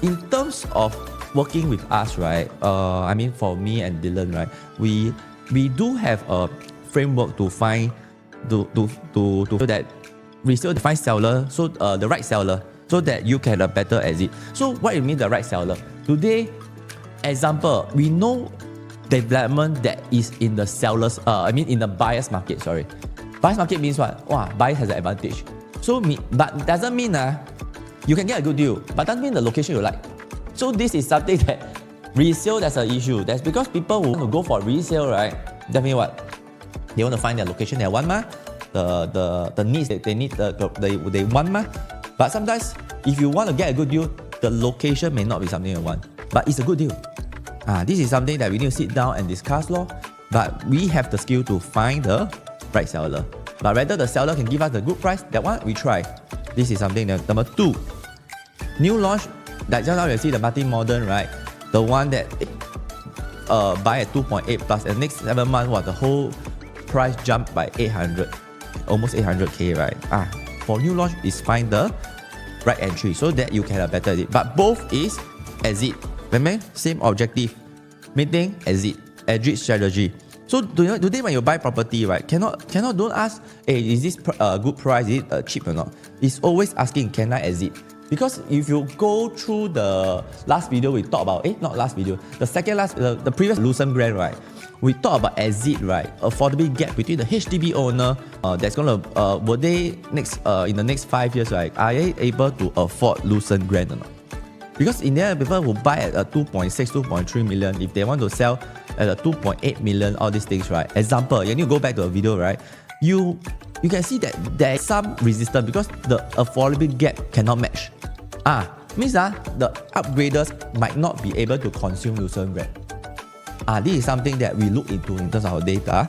in terms of working with us, right? I mean, for me and Dylan, right? We do have a framework to find so that resale find seller, so the right seller, so that you can have a better exit. So what you mean the right seller? Today, example, we know development that is in the sellers, in the buyer's market. Sorry, buyer's market means what? Wow, buyers has an advantage. So but doesn't mean you can get a good deal, but doesn't mean the location you like. So this is something that resale, that's an issue. That's because people who want to go for resale, right? Definitely what? They want to find their location they want, the needs that they need, they want, But sometimes if you want to get a good deal, the location may not be something you want, but it's a good deal. This is something that we need to sit down and discuss, but we have the skill to find the right seller. But whether the seller can give us a good price, that one we try. This is something that. Number 2, new launch, like just now you see the multi-modern, right? The one that buy at 2.8 plus, and next 7 months, the whole price jumped by 800, almost 800k, right? For new launch is find the right entry so that you can have better exit. But both is exit. Same objective, meeting exit strategy. So today when you buy property, right, don't ask, hey, is this a good price? Is it cheap or not? It's always asking, can I exit? Because if you go through the last video we talked about, not last video, the previous Lucent Grant, right? We talk about exit, right? Affordability gap between the HDB owner that's gonna will they in the next 5 years, right? Are they able to afford Lucent Grant or not? Because in there, people who buy at 2.6, 2.3 million, if they want to sell at 2.8 million, all these things, right? Example, when you go back to a video, right? You can see that there is some resistance because the affordability gap cannot match. Means the upgraders might not be able to consume Lucent Grant. This is something that we look into in terms of our data.